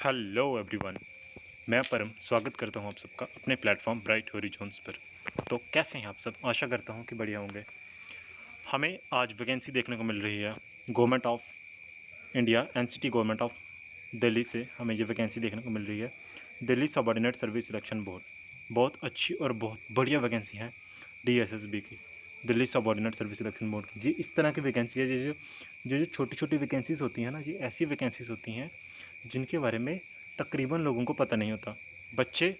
Hello everyone. मैं परम स्वागत करता हूं आप सबका अपने प्लेटफॉर्म ब्राइट हॉरिजॉन्स पर। तो कैसे हैं आप सब? आशा करता हूं कि बढ़िया होंगे। हमें आज वैकेंसी देखने को मिल रही है government of India NCT government of Delhi से। हमें ये वैकेंसी देखने को मिल रही है Delhi subordinate service selection board. बहुत अच्छी और बहुत बढ़िया वैकेंसी है डीएसएसबी की, Delhi subordinate service selection board की। जी इस तरह की वैकेंसी है जो छोटी छोटी वैकेंसीज़ होती हैं ना, ये ऐसी वैकेंसीज़ होती हैं जिनके बारे में तकरीबन लोगों को पता नहीं होता। बच्चे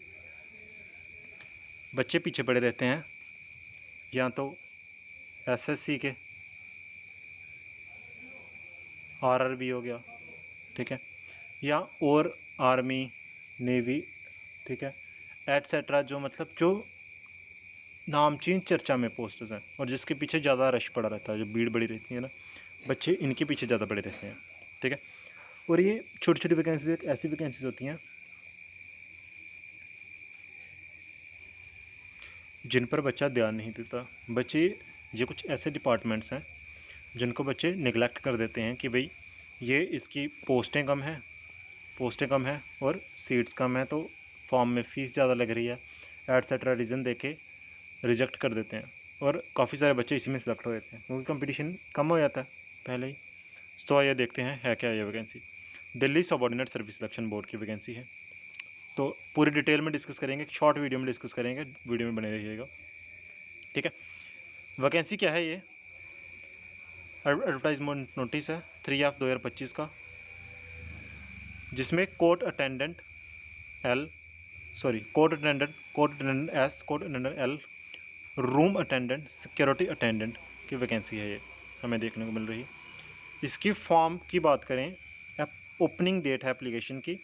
बच्चे पीछे पड़े रहते हैं, या तो एसएससी के, आरआरबी हो गया, ठीक है, या और आर्मी, नेवी, ठीक है, एटसेट्रा, जो मतलब जो नामचीन चर्चा में पोस्टर्स हैं और जिसके पीछे ज़्यादा रश पड़ा रहता है, जो भीड़ बड़ी रहती है ना, बच्चे इनके पीछे ज़्यादा पड़े रहते हैं, ठीक है। और ये छोटी छोटी वैकेंसीज एक ऐसी वैकेंसीज होती हैं जिन पर बच्चा ध्यान नहीं देता। बच्चे, ये कुछ ऐसे डिपार्टमेंट्स हैं जिनको बच्चे निगलेक्ट कर देते हैं कि भाई ये इसकी पोस्टें कम हैं और सीट्स कम हैं, तो फॉर्म में फ़ीस ज़्यादा लग रही है, एटसेट्रा रीज़न देके रिजेक्ट कर देते हैं। और काफ़ी सारे बच्चे इसी में सिलेक्ट हो जाते हैं क्योंकि कंपटीशन कम हो जाता है पहले ही। तो आइए देखते हैं है क्या ये vacancy. Delhi subordinate service selection board की वैकेंसी है। तो पूरी डिटेल में डिस्कस करेंगे, शॉर्ट वीडियो में डिस्कस करेंगे, वीडियो में बने रहिएगा, ठीक है। वैकेंसी क्या है? ये एडवर्टाइजमेंट नोटिस है 3/2025 का, जिसमें court attendant S, court attendant L, room attendant, security attendant की वैकेंसी है ये हमें देखने को मिल रही है। इसकी फॉर्म की बात करें, ओपनिंग डेट है एप्लीकेशन की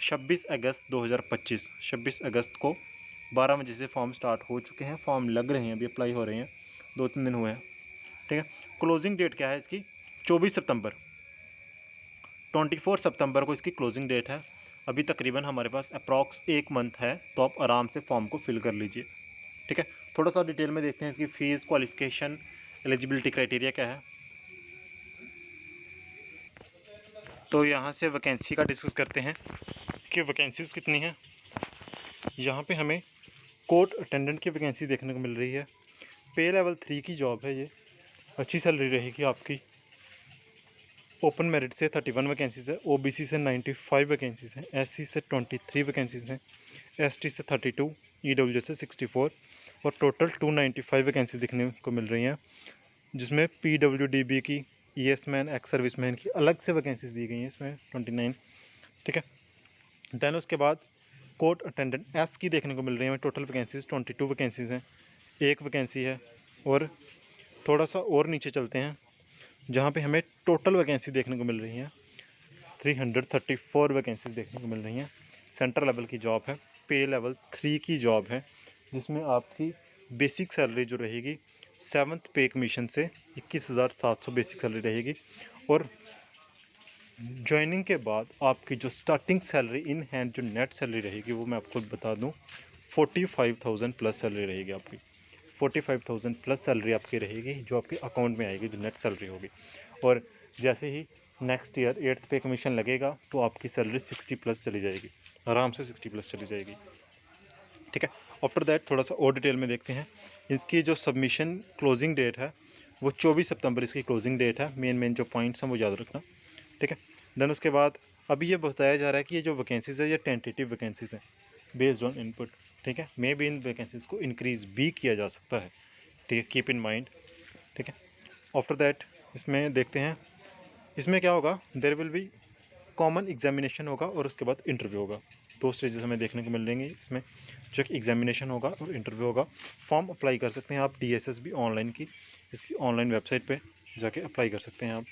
26 अगस्त 2025। 26 अगस्त को 12 बजे से फॉर्म स्टार्ट हो चुके हैं, फॉर्म लग रहे हैं, अभी अप्लाई हो रहे हैं, 2-3 दिन हुए हैं, ठीक है। क्लोजिंग डेट क्या है इसकी? 24 सितंबर, 24 सितंबर को इसकी क्लोजिंग डेट है। अभी तकरीबन हमारे पास अप्रॉक्स 1 मंथ है, तो आप आराम से फॉर्म को फिल कर लीजिए, ठीक है। थोड़ा सा डिटेल में देखते हैं इसकी फ़ीस, क्वालिफ़िकेशन, एलिजिबिलिटी क्राइटेरिया क्या है। तो यहाँ से वैकेंसी का डिस्कस करते हैं कि वैकेंसीज़ कितनी हैं। यहाँ पे हमें कोर्ट अटेंडेंट की वैकेंसी देखने को मिल रही है। पे लेवल 3 की जॉब है ये, अच्छी सैलरी रहेगी आपकी। ओपन मेरिट से 31 वैकेंसीज़ है, ओबीसी से 95 वैकेंसीज़ हैं, एससी से 23 वैकेंसीज़ हैं, एसटी से 32, ईडब्ल्यू से 64, और टोटल 295 वैकेंसी देखने को मिल रही हैं, जिसमें पीडब्ल्यूडीबी की, ईएसमैन, एक्स सर्विसमैन की अलग से वैकेंसीज दी गई हैं इसमें 29, ठीक है। दैन उसके बाद कोर्ट अटेंडेंट एस की देखने को मिल रही है, टोटल वैकेंसीज 22 वैकेंसीज़ हैं, एक वैकेंसी है। और थोड़ा सा और नीचे चलते हैं जहाँ पे हमें टोटल वैकेंसी देखने को मिल रही हैं 334 वैकेंसीज देखने को मिल रही हैं। सेंटर लेवल की जॉब है, पे लेवल 3 की जॉब है, जिसमें आपकी बेसिक सैलरी जो रहेगी 7th पे कमीशन से 21,700 बेसिक सैलरी रहेगी। और ज्वाइनिंग के बाद आपकी जो स्टार्टिंग सैलरी इन हैंड, जो नेट सैलरी रहेगी, वो मैं आपको बता दूं 45,000 प्लस सैलरी रहेगी आपकी। 45,000 प्लस सैलरी आपकी रहेगी जो आपके अकाउंट में आएगी, जो नेट सैलरी होगी। और जैसे ही नेक्स्ट ईयर 8th पे कमीशन लगेगा तो आपकी सैलरी 60 प्लस चली जाएगी, आराम से 60 प्लस चली जाएगी, ठीक है। आफ्टर दैट थोड़ा सा और डिटेल में देखते हैं। इसकी जो सबमिशन क्लोजिंग डेट है वो 24 सितंबर इसकी क्लोजिंग डेट है। मेन जो पॉइंट्स हैं वो याद रखना, ठीक है। देन उसके बाद अभी ये बताया जा रहा है कि ये जो वैकेंसीज़ है ये टेंटेटिव वैकेंसीज़ हैं, बेस्ड ऑन इनपुट, ठीक है। मे भी इन वैकेंसीज़ को इंक्रीज़ भी किया जा सकता है, ठीक है, कीप इन माइंड, ठीक है। आफ्टर दैट इसमें देखते हैं, इसमें क्या होगा, there will be common examination होगा और उसके बाद इंटरव्यू होगा। 2 स्टेजेस हमें देखने को मिल जाएंगे इसमें, जो एक एग्जामिनेशन होगा और इंटरव्यू होगा। फॉर्म अप्लाई कर सकते हैं आप डीएसएसबी ऑनलाइन की, इसकी ऑनलाइन वेबसाइट पे जाके अप्लाई कर सकते हैं आप।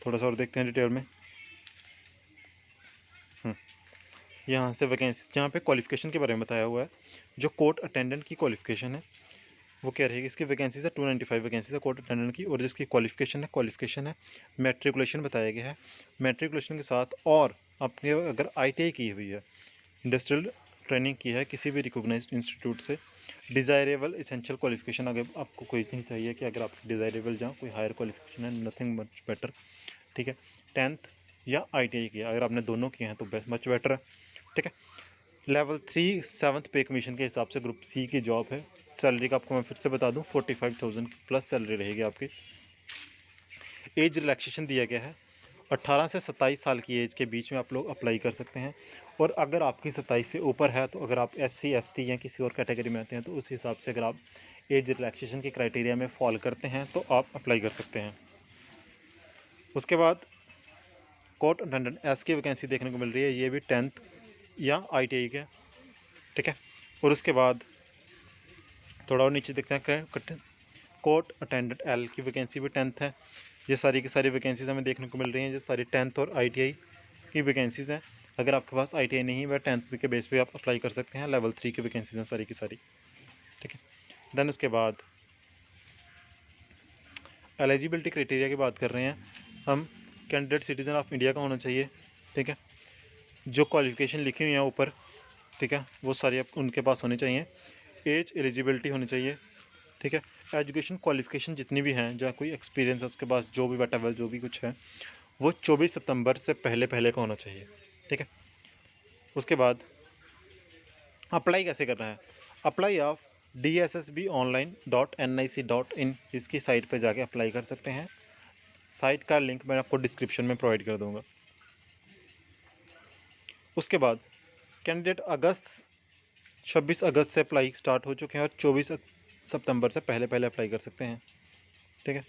थोड़ा सा और देखते हैं डिटेल में। यहाँ से वैकेंसी, जहाँ पे क्वालिफिकेशन के बारे में बताया हुआ है, जो कोर्ट अटेंडेंट की क्वालिफिकेशन है वो क्या रहेगी। इसकी वैकेंसी है 295 वैकेंसी है कोर्ट अटेंडेंट की, और जिसकी क्वालिफिकेशन है मैट्रिकुलेशन बताया गया है। मैट्रिकुलेशन के साथ और आपने अगर आईटीआई की हुई है, इंडस्ट्रियल ट्रेनिंग की है किसी भी रिकॉग्नाइज्ड इंस्टीट्यूट से, डिज़ायरेबल इसेंशियल क्वालिफिकेशन अगर आपको कोई नहीं चाहिए कि अगर आपकी डिज़ायरेबल जहाँ कोई हायर क्वालिफिकेशन है, नथिंग मच बेटर, ठीक है। 10th या ITI किया। अगर आपने दोनों किए हैं तो मच बेटर है, ठीक है। लेवल 3 7th पे कमीशन के हिसाब से ग्रुप C की जॉब है। सैलरी का आपको मैं फिर से बता दूं 45,000 प्लस सैलरी रहेगी आपकी। एज रिलैक्सेशन दिया गया है, 18 से 27 साल की एज के बीच में आप लोग अप्लाई कर सकते हैं। और अगर आपकी 27 से ऊपर है तो अगर आप SC ST या किसी और कैटेगरी में आते हैं तो उस हिसाब से अगर आप एज रिलैक्सेशन के क्राइटेरिया में फॉल करते हैं तो आप अप्लाई कर सकते हैं। उसके बाद कोर्ट अटेंडेंट एस की वैकेंसी देखने को मिल रही है, ये भी 10th या ITI के, ठीक है। और उसके बाद थोड़ा और नीचे देखते हैं, कोर्ट अटेंडेंट L की वैकेंसी भी 10th है। ये सारी की सारी वैकेंसीज हमें देखने को मिल रही हैं, ये सारी 10th और ITI की वैकेंसीज़ हैं। अगर आपके पास ITI नहीं है वह 10th के बेस पे आप अप्लाई कर सकते हैं। लेवल 3 की वैकेंसीज हैं सारी की सारी, ठीक है। देन उसके बाद एलिजिबिलिटी क्राइटेरिया की बात कर रहे हैं हम, कैंडिडेट सिटीज़न ऑफ इंडिया का होना चाहिए, ठीक है। जो क्वालिफिकेशन लिखी हुई हैं ऊपर, ठीक है, वो सारी आप उनके पास होनी चाहिए। एज एलिजिबिलिटी होनी चाहिए, ठीक है। एजुकेशन क्वालिफिकेशन जितनी भी हैं, जो कोई एक्सपीरियंस है उसके पास, जो भी वटेवर जो भी कुछ है, वो 24 सितंबर से पहले पहले का होना चाहिए, ठीक है। उसके बाद अप्लाई कैसे करना है, अप्लाई आप DSSBonline.nic.in इसकी साइट पर जाके अप्लाई कर सकते हैं। साइट का लिंक मैं आपको डिस्क्रिप्शन में प्रोवाइड कर दूंगा। उसके बाद कैंडिडेट 26 अगस्त से अप्लाई स्टार्ट हो चुके हैं और 24 सितंबर से पहले पहले अप्लाई कर सकते हैं, ठीक है।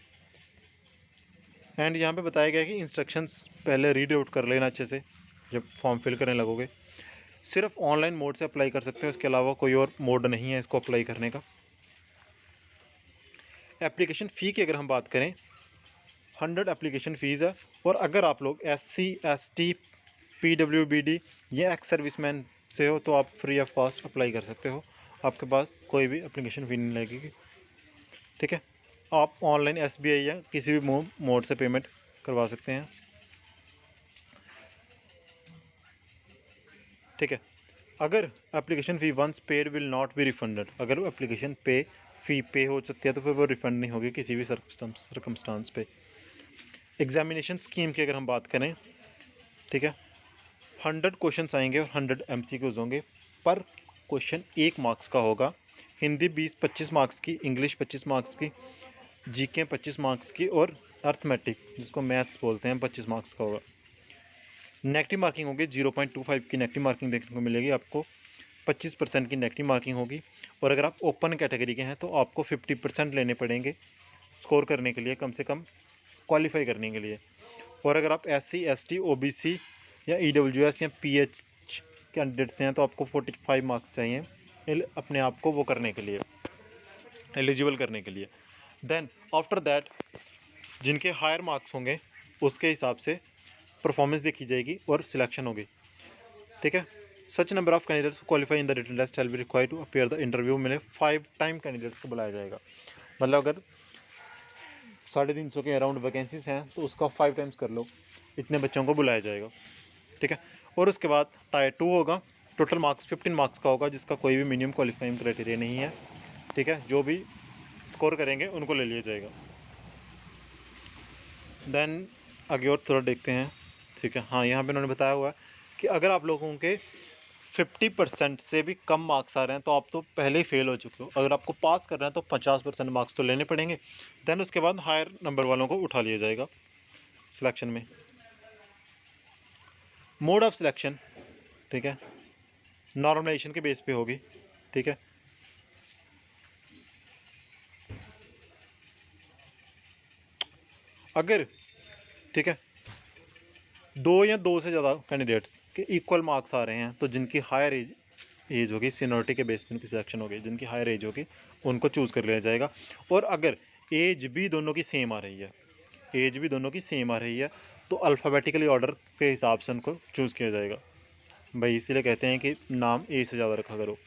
एंड यहाँ पे बताया गया है कि इंस्ट्रक्शंस पहले रीड आउट कर लेना अच्छे से जब फॉर्म फिल करने लगोगे। सिर्फ ऑनलाइन मोड से अप्लाई कर सकते हैं, उसके अलावा कोई और मोड नहीं है इसको अप्लाई करने का। एप्लीकेशन फ़ी की अगर हम बात करें, 100 एप्लीकेशन फ़ीस है। और अगर आप लोग SC ST PWBD या एक्स सर्विसमैन से हो तो आप फ्री ऑफ कॉस्ट अप्लाई कर सकते हो, आपके पास कोई भी एप्लीकेशन फ़ी नहीं लगेगी, ठीक है। आप ऑनलाइन SBI या किसी भी मोड से पेमेंट करवा सकते हैं, ठीक है। अगर application fee once paid will not be refunded, अगर वो एप्लीकेशन फ़ी पे हो सकती है तो फिर वो रिफ़ंड नहीं होगी किसी भी सर्कमस्टांस पे। एग्जामिनेशन स्कीम की अगर हम बात करें, ठीक है, 100 क्वेश्चन आएंगे और 100 MCQs होंगे। पर क्वेश्चन 1 मार्क्स का होगा। हिंदी 20-25 मार्क्स की, इंग्लिश 25 मार्क्स की, GK 25 मार्क्स की और अर्थमेटिक जिसको मैथ्स बोलते हैं 25 मार्क्स का होगा। नेगेटिव मार्किंग होगी 0.25 की नेगेटिव मार्किंग देखने को मिलेगी आपको, 25% की नेगेटिव मार्किंग होगी। और अगर आप ओपन कैटेगरी के हैं तो आपको 50% लेने पड़ेंगे स्कोर करने के लिए, कम से कम क्वालिफाई करने के लिए। और अगर आप SC ST OBC या EWS या PH कैंडिडेट्स हैं तो आपको 45 मार्क्स चाहिए अपने आप को वो करने के लिए, एलिजिबल करने के लिए। देन आफ्टर दैट जिनके हायर मार्क्स होंगे उसके हिसाब से परफॉर्मेंस देखी जाएगी और सिलेक्शन होगी, ठीक है। Such number of candidates qualify in the written test shall be required to appear the interview में 5 टाइम कैंडिडेट्स को बुलाया जाएगा। मतलब अगर 350 के अराउंड वैकेंसीज हैं तो उसका 5 टाइम्स कर लो, इतने बच्चों को बुलाया जाएगा, ठीक है। और उसके बाद टायर 2 होगा, टोटल मार्क्स 15 मार्क्स का होगा, जिसका कोई भी मिनिमम क्वालिफाइंग क्राइटेरिया नहीं है, ठीक है। जो भी स्कोर करेंगे उनको ले लिया जाएगा। देन आगे और थोड़ा देखते हैं, ठीक है। हाँ, यहाँ पे उन्होंने बताया हुआ है कि अगर आप लोगों के 50% से भी कम मार्क्स आ रहे हैं तो आप तो पहले ही फेल हो चुके हो। अगर आपको पास कर रहे हैं तो 50% मार्क्स तो लेने पड़ेंगे। देन उसके बाद हायर नंबर वालों को उठा लिया जाएगा सिलेक्शन में। मोड ऑफ सिलेक्शन, ठीक है, नॉर्मलाइजेशन के बेस पे होगी, ठीक है। अगर, ठीक है, 2 या 2 से ज़्यादा कैंडिडेट्स के इक्वल मार्क्स आ रहे हैं तो जिनकी हायर एज होगी, सीनियरिटी के बेस पे उनकी सिलेक्शन होगी, जिनकी हायर एज होगी उनको चूज़ कर लिया जाएगा। और अगर एज भी दोनों की सेम आ रही है, एज भी दोनों की सेम आ रही है तो अल्फ़ाबेटिकली ऑर्डर के हिसाब से उनको चूज़ किया जाएगा। भाई इसीलिए कहते हैं कि नाम A से ज़्यादा रखा करो,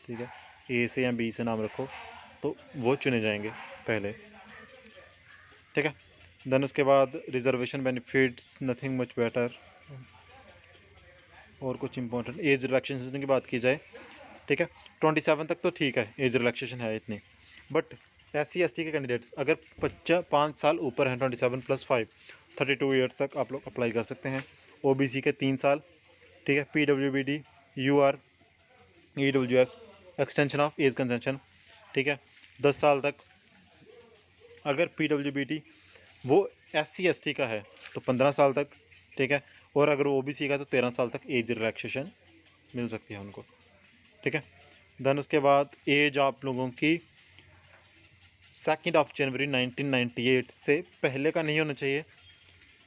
ठीक है, A से या B से नाम रखो तो वो चुने जाएंगे पहले, ठीक है। देन उसके बाद reservation benefits, nothing much better. और कुछ इंपॉर्टेंट एज रिलैक्सेशन की बात की जाए, ठीक है, 27 तक तो ठीक है, एज रिलैक्सेशन है इतनी। बट SC ST के कैंडिडेट्स अगर 5 साल ऊपर हैं 27 + 5 32 ईयर्स तक आप लोग अप्लाई कर सकते हैं। OBC के 3 साल, ठीक है। PWBD, UR, EWS, extension of age concession, ठीक है, 10 साल तक। अगर PWBD वो SC ST का है तो 15 साल तक, ठीक है। और अगर वो OBC का है तो 13 साल तक एज रिलैक्सेशन मिल सकती है उनको, ठीक है। देन उसके बाद एज आप लोगों की 2 जनवरी 1998 से पहले का नहीं होना चाहिए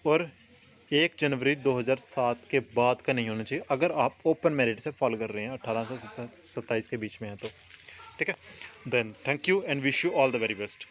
और 1 जनवरी 2007 के बाद का नहीं होना चाहिए, अगर आप ओपन मेरिट से फॉलो कर रहे हैं 18 से 27 के बीच में है तो, ठीक है। Then thank you and wish you all the very best.